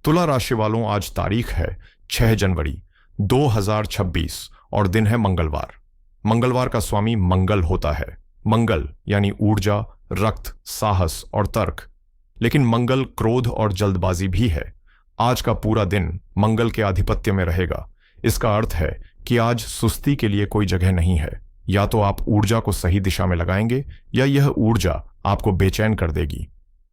तुला राशि वालों, आज तारीख है 6 जनवरी 2026 और दिन है मंगलवार। मंगलवार का स्वामी मंगल होता है। मंगल यानी ऊर्जा, रक्त, साहस और तर्क। लेकिन मंगल क्रोध और जल्दबाजी भी है। आज का पूरा दिन मंगल के आधिपत्य में रहेगा। इसका अर्थ है कि आज सुस्ती के लिए कोई जगह नहीं है। या तो आप ऊर्जा को सही दिशा में लगाएंगे या यह ऊर्जा आपको बेचैन कर देगी।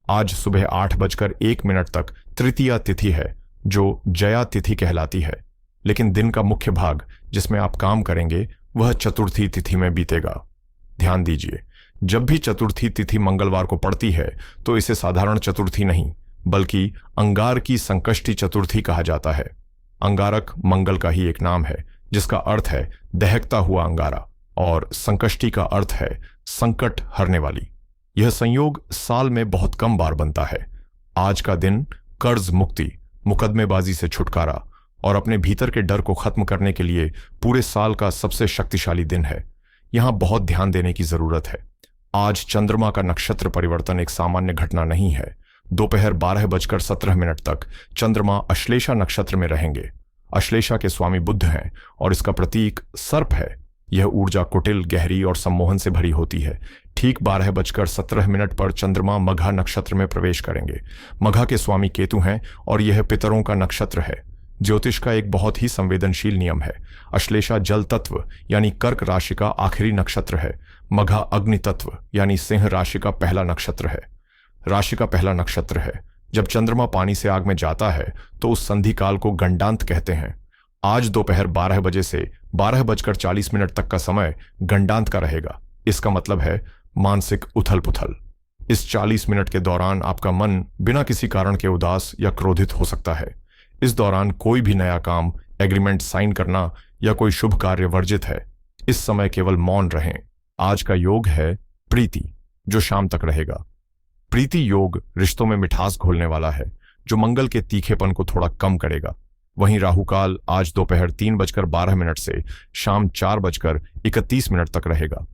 आज सुबह 8:01 तक तृतीया तिथि है, जो जया तिथि कहलाती है। लेकिन दिन का मुख्य भाग जिसमें आप काम करेंगे वह चतुर्थी तिथि में बीतेगा। ध्यान दीजिए, जब भी चतुर्थी तिथि मंगलवार को पड़ती है तो इसे साधारण चतुर्थी नहीं बल्कि अंगार की संकष्टी चतुर्थी कहा जाता है। अंगारक मंगल का ही एक नाम है जिसका अर्थ है दहकता हुआ अंगारा, और संकष्टी का अर्थ है संकट हरने वाली। यह संयोग साल में बहुत कम बार बनता है। आज का दिन कर्ज मुक्ति, मुकदमेबाजी से छुटकारा और अपने भीतर के डर को खत्म करने के लिए पूरे साल का सबसे शक्तिशाली दिन है। यहां बहुत ध्यान देने की जरूरत है। आज चंद्रमा का नक्षत्र परिवर्तन एक सामान्य घटना नहीं है। दोपहर 12:17 तक चंद्रमा अश्लेषा नक्षत्र में रहेंगे। अश्लेषा के स्वामी बुध हैं और इसका प्रतीक सर्प है। यह ऊर्जा कुटिल, गहरी और सम्मोहन से भरी होती है। ठीक 12:17 पर चंद्रमा मघा नक्षत्र में प्रवेश करेंगे। मघा के स्वामी केतु हैं और यह पितरों का नक्षत्र है। ज्योतिष का एक बहुत ही संवेदनशील नियम है। अश्लेषा जल तत्व यानी कर्क राशि का आखिरी नक्षत्र है। मघा अग्नि तत्व यानी सिंह राशि का पहला नक्षत्र है। राशि का पहला नक्षत्र है। जब चंद्रमा पानी से आग में जाता है तो उस संधि काल को गंडांत कहते हैं। आज दोपहर 12 बजे से 12:40 तक का समय गंडांत का रहेगा। इसका मतलब है मानसिक उथल पुथल। इस 40 मिनट के दौरान आपका मन बिना किसी कारण के उदास या क्रोधित हो सकता है। इस दौरान कोई भी नया काम, एग्रीमेंट साइन करना या कोई शुभ कार्य वर्जित है। इस समय केवल मौन रहें। आज का योग है प्रीति, जो शाम तक रहेगा। प्रीति योग रिश्तों में मिठास घोलने वाला है, जो मंगल के तीखेपन को थोड़ा कम करेगा। वहीं राहुकाल आज दोपहर 3:12 से शाम 4:31 तक रहेगा।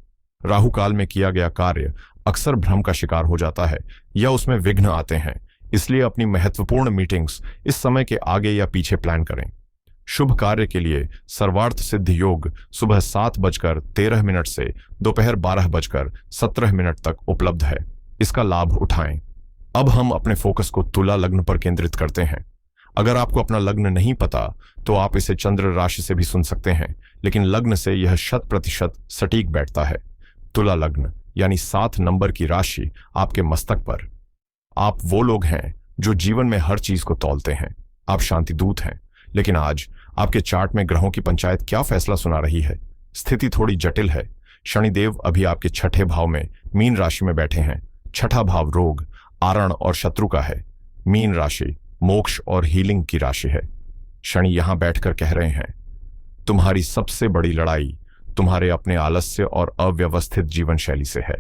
राहुकाल में किया गया कार्य अक्सर भ्रम का शिकार हो जाता है या उसमें विघ्न आते हैं। इसलिए अपनी महत्वपूर्ण मीटिंग्स इस समय के आगे या पीछे प्लान करें। शुभ कार्य के लिए सर्वार्थ सिद्ध योग सुबह 7:13 से दोपहर 12:17 तक उपलब्ध है। इसका लाभ उठाएं। अब हम अपने फोकस को तुला लग्न पर केंद्रित करते हैं। अगर आपको अपना लग्न नहीं पता तो आप इसे चंद्र राशि से भी सुन सकते हैं, लेकिन लग्न से यह 100% सटीक बैठता है। तुला लग्न यानी 7 नंबर की राशि आपके मस्तक पर। आप वो लोग हैं जो जीवन में हर चीज को तौलते हैं। आप शांति दूत हैं। लेकिन आज आपके चार्ट में ग्रहों की पंचायत क्या फैसला सुना रही है? स्थिति थोड़ी जटिल है। शनिदेव अभी आपके 6ठे भाव में मीन राशि में बैठे हैं। 6ठा भाव रोग, आरण और शत्रु का है। मीन राशि मोक्ष और हीलिंग की राशि है। शनि यहां बैठकर कह रहे हैं, तुम्हारी सबसे बड़ी लड़ाई तुम्हारे अपने आलस्य और अव्यवस्थित जीवन शैली से है।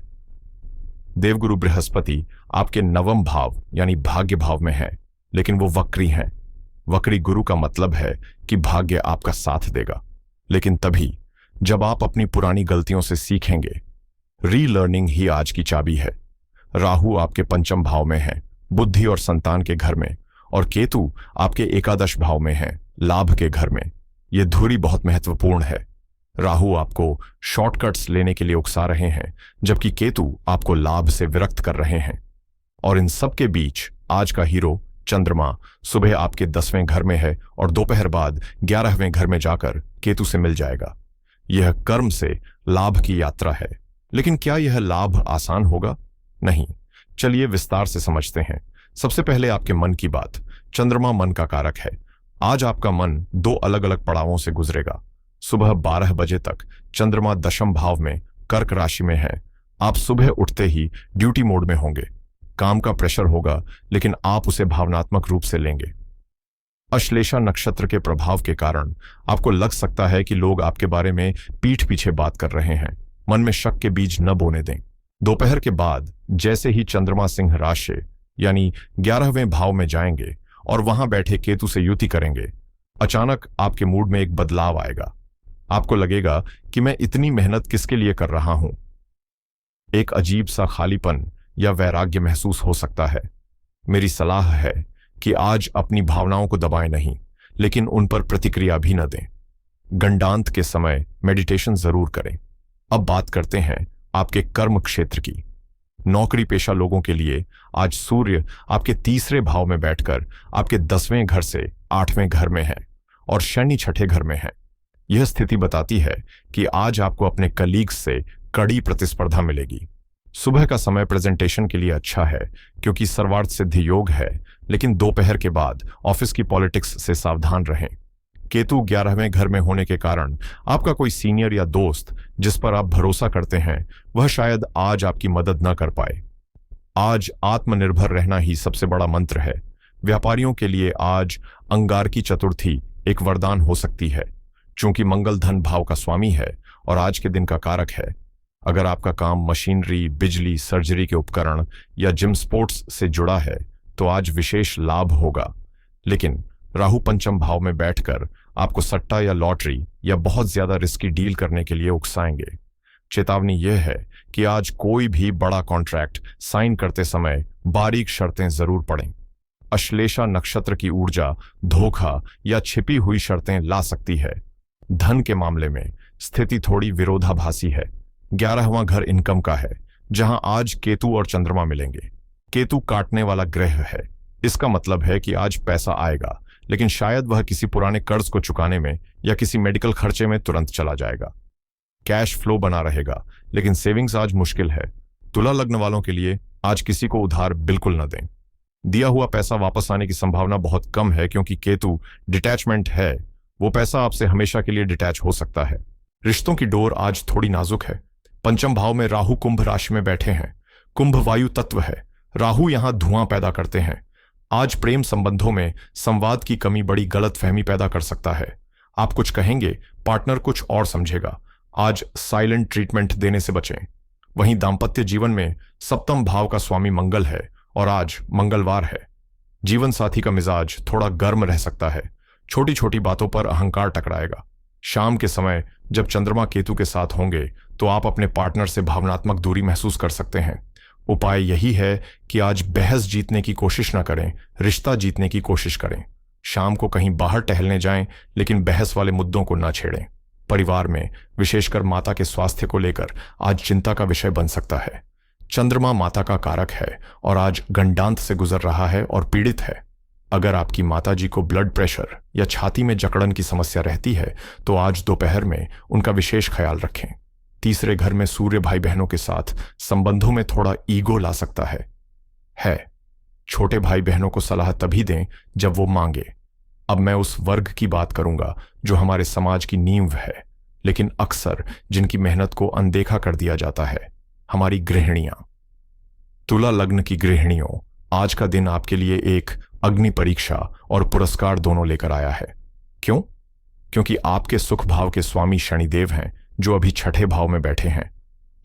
देवगुरु बृहस्पति आपके 9वें भाव यानी भाग्य भाव में है, लेकिन वो वक्री हैं। वक्री गुरु का मतलब है कि भाग्य आपका साथ देगा, लेकिन तभी जब आप अपनी पुरानी गलतियों से सीखेंगे। रीलर्निंग ही आज की चाबी है। राहु आपके 5वें भाव में है, बुद्धि और संतान के घर में, और केतु आपके 11 भाव में है, लाभ के घर में। यह धुरी बहुत महत्वपूर्ण है। राहु आपको शॉर्टकट्स लेने के लिए उकसा रहे हैं, जबकि केतु आपको लाभ से विरक्त कर रहे हैं। और इन सब के बीच आज का हीरो चंद्रमा सुबह आपके 10वें घर में है और दोपहर बाद 11वें घर में जाकर केतु से मिल जाएगा। यह कर्म से लाभ की यात्रा है। लेकिन क्या यह लाभ आसान होगा? नहीं। चलिए विस्तार से समझते हैं। सबसे पहले आपके मन की बात। चंद्रमा मन का कारक है। आज आपका मन 2 अलग अलग पड़ावों से गुजरेगा। सुबह 12 बजे तक चंद्रमा 10वें भाव में कर्क राशि में है। आप सुबह उठते ही ड्यूटी मोड में होंगे। काम का प्रेशर होगा, लेकिन आप उसे भावनात्मक रूप से लेंगे। अश्लेषा नक्षत्र के प्रभाव के कारण आपको लग सकता है कि लोग आपके बारे में पीठ पीछे बात कर रहे हैं। मन में शक के बीज न बोने दें। दोपहर के बाद जैसे ही चंद्रमा सिंह राशि यानी 11वें भाव में जाएंगे और वहां बैठे केतु से युति करेंगे, अचानक आपके मूड में एक बदलाव आएगा। आपको लगेगा कि मैं इतनी मेहनत किसके लिए कर रहा हूं। एक अजीब सा खालीपन या वैराग्य महसूस हो सकता है। मेरी सलाह है कि आज अपनी भावनाओं को दबाएं नहीं, लेकिन उन पर प्रतिक्रिया भी न दें। गंडांत के समय मेडिटेशन जरूर करें। अब बात करते हैं आपके कर्म क्षेत्र की। नौकरी पेशा लोगों के लिए आज सूर्य आपके तीसरे भाव में बैठकर आपके 10वें घर से 8वें घर में है और शनि छठे घर में है। यह स्थिति बताती है कि आज आपको अपने कलीग्स से कड़ी प्रतिस्पर्धा मिलेगी। सुबह का समय प्रेजेंटेशन के लिए अच्छा है क्योंकि सर्वार्थ सिद्धि योग है, लेकिन दोपहर के बाद ऑफिस की पॉलिटिक्स से सावधान रहें। केतु 11वें घर में होने के कारण आपका कोई सीनियर या दोस्त जिस पर आप भरोसा करते हैं वह शायद आज आपकी मदद न कर पाए। आज आत्मनिर्भर रहना ही सबसे बड़ा मंत्र है। व्यापारियों के लिए आज अंगारकी चतुर्थी एक वरदान हो सकती है, चूंकि मंगल धन भाव का स्वामी है और आज के दिन का कारक है। अगर आपका काम मशीनरी, बिजली, सर्जरी के उपकरण या जिम स्पोर्ट्स से जुड़ा है तो आज विशेष लाभ होगा, लेकिन राहु पंचम भाव में बैठकर आपको सट्टा या लॉटरी या बहुत ज्यादा रिस्की डील करने के लिए उकसाएंगे। चेतावनी यह है कि आज कोई भी बड़ा कॉन्ट्रैक्ट साइन करते समय बारीक शर्तें जरूर पड़ें। अश्लेषा नक्षत्र की ऊर्जा धोखा या छिपी हुई शर्तें ला सकती है। धन के मामले में स्थिति थोड़ी विरोधाभासी है। 11वां घर इनकम का है, जहां आज केतु और चंद्रमा मिलेंगे। केतु काटने वाला ग्रह है। इसका मतलब है कि आज पैसा आएगा, लेकिन शायद वह किसी पुराने कर्ज को चुकाने में या किसी मेडिकल खर्चे में तुरंत चला जाएगा। कैश फ्लो बना रहेगा, लेकिन सेविंग्स आज मुश्किल है। तुला लग्न वालों के लिए आज किसी को उधार बिल्कुल न दें। दिया हुआ पैसा वापस आने की संभावना बहुत कम है, क्योंकि केतु डिटैचमेंट है। वो पैसा आपसे हमेशा के लिए डिटैच हो सकता है। रिश्तों की डोर आज थोड़ी नाजुक है। पंचम भाव में राहु कुंभ राशि में बैठे हैं। कुंभ वायु तत्व है। राहु यहां धुआं पैदा करते हैं। आज प्रेम संबंधों में संवाद की कमी बड़ी गलतफहमी पैदा कर सकता है। आप कुछ कहेंगे, पार्टनर कुछ और समझेगा। आज साइलेंट ट्रीटमेंट देने से बचें। वहीं दाम्पत्य जीवन में सप्तम भाव का स्वामी मंगल है और आज मंगलवार है। जीवन साथी का मिजाज थोड़ा गर्म रह सकता है। छोटी छोटी बातों पर अहंकार टकराएगा। शाम के समय जब चंद्रमा केतु के साथ होंगे तो आप अपने पार्टनर से भावनात्मक दूरी महसूस कर सकते हैं। उपाय यही है कि आज बहस जीतने की कोशिश न करें, रिश्ता जीतने की कोशिश करें। शाम को कहीं बाहर टहलने जाएं, लेकिन बहस वाले मुद्दों को न छेड़ें। परिवार में विशेषकर माता के स्वास्थ्य को लेकर आज चिंता का विषय बन सकता है। चंद्रमा माता का कारक है और आज गंडांत से गुजर रहा है और पीड़ित है। अगर आपकी माताजी को ब्लड प्रेशर या छाती में जकड़न की समस्या रहती है तो आज दोपहर में उनका विशेष ख्याल रखें। तीसरे घर में सूर्य भाई बहनों के साथ संबंधों में थोड़ा ईगो ला सकता है। छोटे भाई बहनों को सलाह तभी दें जब वो मांगे। अब मैं उस वर्ग की बात करूंगा जो हमारे समाज की नींव है, लेकिन अक्सर जिनकी मेहनत को अनदेखा कर दिया जाता है, हमारी गृहिणियां। तुला लग्न की गृहिणियों, आज का दिन आपके लिए एक अग्नि परीक्षा और पुरस्कार दोनों लेकर आया है। क्यों? क्योंकि आपके सुख भाव के स्वामी शनिदेव हैं, जो अभी छठे भाव में बैठे हैं।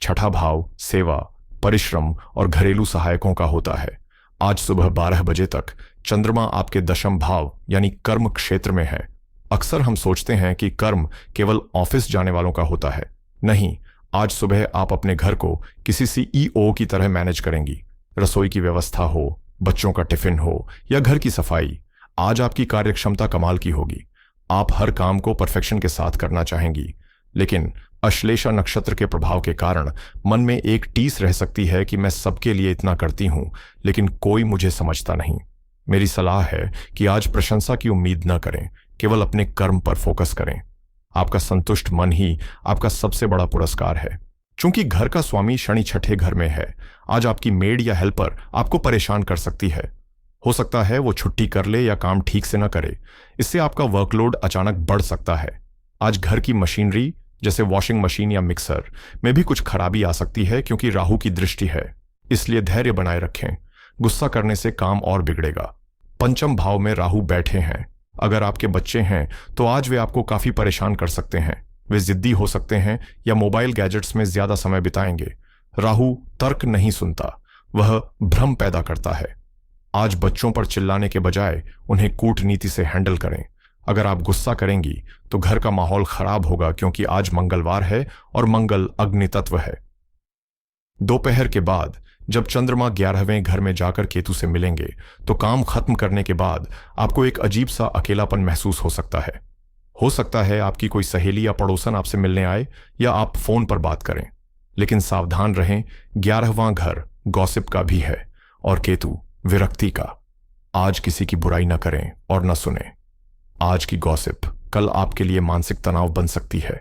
छठा भाव सेवा, परिश्रम और घरेलू सहायकों का होता है। आज सुबह 12 बजे तक चंद्रमा आपके दशम भाव यानी कर्म क्षेत्र में है। अक्सर हम सोचते हैं कि कर्म केवल ऑफिस जाने वालों का होता है। नहीं, आज सुबह आप अपने घर को किसी CEO की तरह मैनेज करेंगी। रसोई की व्यवस्था हो, बच्चों का टिफिन हो या घर की सफाई, आज आपकी कार्यक्षमता कमाल की होगी। आप हर काम को परफेक्शन के साथ करना चाहेंगी, लेकिन अश्लेषा नक्षत्र के प्रभाव के कारण मन में एक टीस रह सकती है कि मैं सबके लिए इतना करती हूं, लेकिन कोई मुझे समझता नहीं। मेरी सलाह है कि आज प्रशंसा की उम्मीद न करें, केवल अपने कर्म पर फोकस करें। आपका संतुष्ट मन ही आपका सबसे बड़ा पुरस्कार है। चूंकि घर का स्वामी शनि छठे घर में है, आज आपकी मेड या हेल्पर आपको परेशान कर सकती है। हो सकता है वो छुट्टी कर ले या काम ठीक से न करे। इससे आपका वर्कलोड अचानक बढ़ सकता है। आज घर की मशीनरी जैसे वॉशिंग मशीन या मिक्सर में भी कुछ खराबी आ सकती है, क्योंकि राहु की दृष्टि है। इसलिए धैर्य बनाए रखें। गुस्सा करने से काम और बिगड़ेगा। पंचम भाव में राहु बैठे हैं। अगर आपके बच्चे हैं तो आज वे आपको काफी परेशान कर सकते हैं। वे जिद्दी हो सकते हैं या मोबाइल गैजेट्स में ज्यादा समय बिताएंगे। राहु तर्क नहीं सुनता, वह भ्रम पैदा करता है। आज बच्चों पर चिल्लाने के बजाय उन्हें कूटनीति से हैंडल करें। अगर आप गुस्सा करेंगी तो घर का माहौल खराब होगा, क्योंकि आज मंगलवार है और मंगल अग्नि तत्व है। दोपहर के बाद जब चंद्रमा 11वें घर में जाकर केतु से मिलेंगे तो काम खत्म करने के बाद आपको एक अजीब सा अकेलापन महसूस हो सकता है। हो सकता है आपकी कोई सहेली या पड़ोसन आपसे मिलने आए या आप फोन पर बात करें। लेकिन सावधान रहें, 11वां घर गॉसिप का भी है और केतु विरक्ति का। आज किसी की बुराई न करें और न सुने। आज की गॉसिप कल आपके लिए मानसिक तनाव बन सकती है।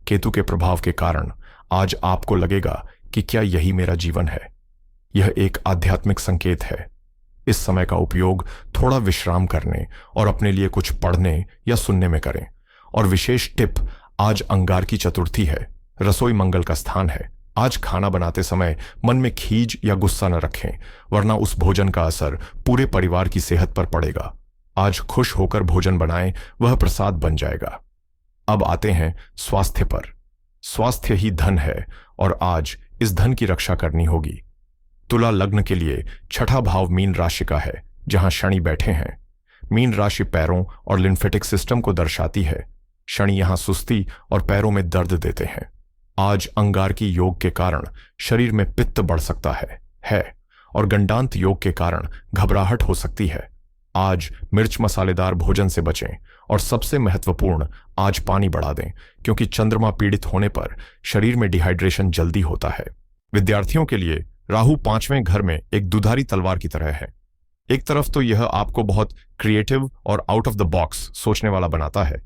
केतु के प्रभाव के कारण आज आपको लगेगा कि क्या यही मेरा जीवन है। यह एक आध्यात्मिक संकेत है। इस समय का उपयोग थोड़ा विश्राम करने और अपने लिए कुछ पढ़ने या सुनने में करें। और विशेष टिप, आज अंगारकी चतुर्थी है, रसोई मंगल का स्थान है। आज खाना बनाते समय मन में खीज या गुस्सा न रखें, वरना उस भोजन का असर पूरे परिवार की सेहत पर पड़ेगा। आज खुश होकर भोजन बनाएं, वह प्रसाद बन जाएगा। अब आते हैं स्वास्थ्य पर। स्वास्थ्य ही धन है और आज इस धन की रक्षा करनी होगी। तुला लग्न के लिए छठा भाव मीन राशि का है, जहां शनि बैठे हैं। मीन राशि पैरों और लिम्फेटिक सिस्टम को दर्शाती है। शनि यहां सुस्ती और पैरों में दर्द देते हैं। आज अंगारकी योग के कारण शरीर में पित्त बढ़ सकता है और गंडांत योग के कारण घबराहट हो सकती है। आज मिर्च मसालेदार भोजन से बचें और सबसे महत्वपूर्ण, आज पानी बढ़ा दें, क्योंकि चंद्रमा पीड़ित होने पर शरीर में डिहाइड्रेशन जल्दी होता है। विद्यार्थियों के लिए राहु 5वें घर में एक दुधारी तलवार की तरह है। एक तरफ तो यह आपको बहुत क्रिएटिव और आउट ऑफ द बॉक्स सोचने वाला बनाता है।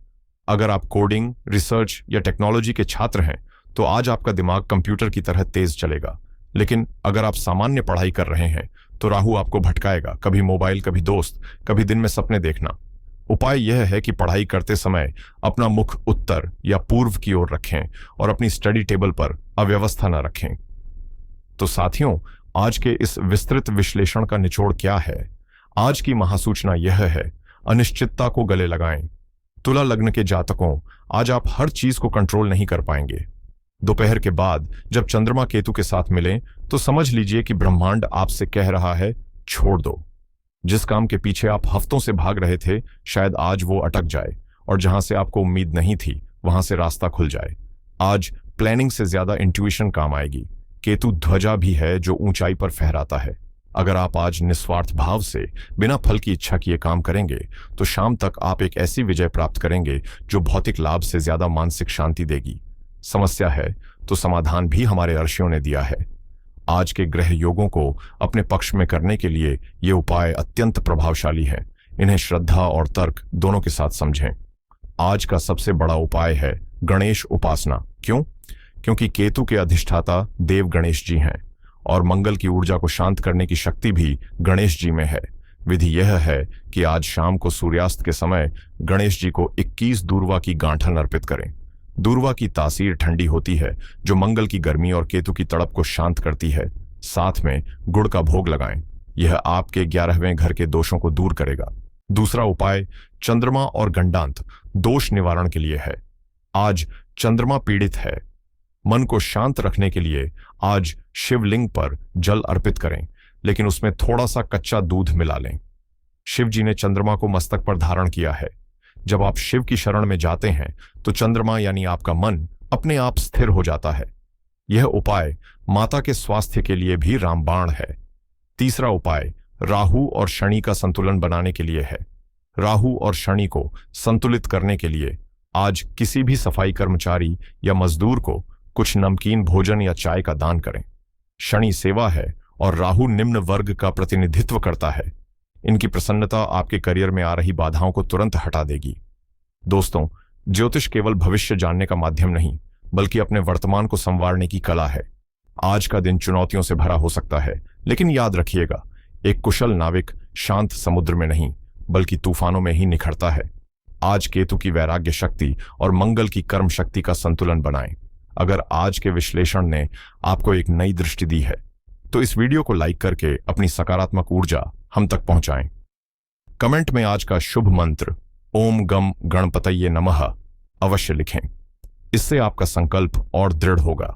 अगर आप कोडिंग, रिसर्च या टेक्नोलॉजी के छात्र हैं तो आज आपका दिमाग कंप्यूटर की तरह तेज चलेगा। लेकिन अगर आप सामान्य पढ़ाई कर रहे हैं तो राहु आपको भटकाएगा, कभी मोबाइल, कभी दोस्त, कभी दिन में सपने देखना। उपाय यह है कि पढ़ाई करते समय अपना मुख उत्तर या पूर्व की ओर रखें और अपनी स्टडी टेबल पर अव्यवस्था न रखें। तो साथियों, आज के इस विस्तृत विश्लेषण का निचोड़ क्या है? आज की महासूचना यह है, अनिश्चितता को गले लगाएं। तुला लग्न के जातकों, आज आप हर चीज को कंट्रोल नहीं कर पाएंगे। दोपहर के बाद जब चंद्रमा केतु के साथ मिलें तो समझ लीजिए कि ब्रह्मांड आपसे कह रहा है, छोड़ दो। जिस काम के पीछे आप हफ्तों से भाग रहे थे, शायद आज वो अटक जाए और जहां से आपको उम्मीद नहीं थी वहां से रास्ता खुल जाए। आज प्लानिंग से ज्यादा इंट्यूशन काम आएगी। केतु ध्वजा भी है जो ऊंचाई पर फहराता है। अगर आप आज निस्वार्थ भाव से बिना फल की इच्छा किए काम करेंगे तो शाम तक आप एक ऐसी विजय प्राप्त करेंगे जो भौतिक लाभ से ज्यादा मानसिक शांति देगी। समस्या है तो समाधान भी हमारे ऋषियों ने दिया है। आज के ग्रह योगों को अपने पक्ष में करने के लिए ये उपाय अत्यंत प्रभावशाली हैं। इन्हें श्रद्धा और तर्क दोनों के साथ समझें। आज का सबसे बड़ा उपाय है गणेश उपासना। क्यों? क्योंकि केतु के अधिष्ठाता देव गणेश जी हैं और मंगल की ऊर्जा को शांत करने की शक्ति भी गणेश जी में है। विधि यह है कि आज शाम को सूर्यास्त के समय गणेश जी को 21 दूर्वा की गांठन अर्पित करें। दूर्वा की तासीर ठंडी होती है जो मंगल की गर्मी और केतु की तड़प को शांत करती है। साथ में गुड़ का भोग लगाएं। यह आपके 11वें घर के दोषों को दूर करेगा। दूसरा उपाय चंद्रमा और गंडांत दोष निवारण के लिए है। आज चंद्रमा पीड़ित है। मन को शांत रखने के लिए आज शिवलिंग पर जल अर्पित करें, लेकिन उसमें थोड़ा सा कच्चा दूध मिला लें। शिव जी ने चंद्रमा को मस्तक पर धारण किया है। जब आप शिव की शरण में जाते हैं तो चंद्रमा यानी आपका मन अपने आप स्थिर हो जाता है। यह उपाय माता के स्वास्थ्य के लिए भी रामबाण है। तीसरा उपाय राहु और शनि का संतुलन बनाने के लिए है। राहु और शनि को संतुलित करने के लिए आज किसी भी सफाई कर्मचारी या मजदूर को कुछ नमकीन भोजन या चाय का दान करें। शनि सेवा है और राहु निम्न वर्ग का प्रतिनिधित्व करता है। इनकी प्रसन्नता आपके करियर में आ रही बाधाओं को तुरंत हटा देगी। दोस्तों, ज्योतिष केवल भविष्य जानने का माध्यम नहीं, बल्कि अपने वर्तमान को संवारने की कला है। आज का दिन चुनौतियों से भरा हो सकता है, लेकिन याद रखिएगा, एक कुशल नाविक शांत समुद्र में नहीं बल्कि तूफानों में ही निखरता है। आज केतु की वैराग्य शक्ति और मंगल की कर्म शक्ति का संतुलन बनाएं। अगर आज के विश्लेषण ने आपको एक नई दृष्टि दी है तो इस वीडियो को लाइक करके अपनी सकारात्मक ऊर्जा हम तक पहुंचाएं। कमेंट में आज का शुभ मंत्र ओम गम गणपतये नमः अवश्य लिखें। इससे आपका संकल्प और दृढ़ होगा।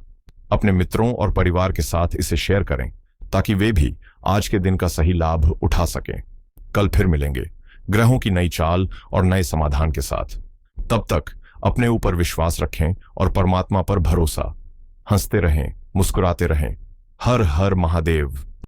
अपने मित्रों और परिवार के साथ इसे शेयर करें ताकि वे भी आज के दिन का सही लाभ उठा सकें। कल फिर मिलेंगे ग्रहों की नई चाल और नए समाधान के साथ। तब तक अपने ऊपर विश्वास रखें और परमात्मा पर भरोसा। हंसते रहें, मुस्कुराते रहें हर हर महादेव।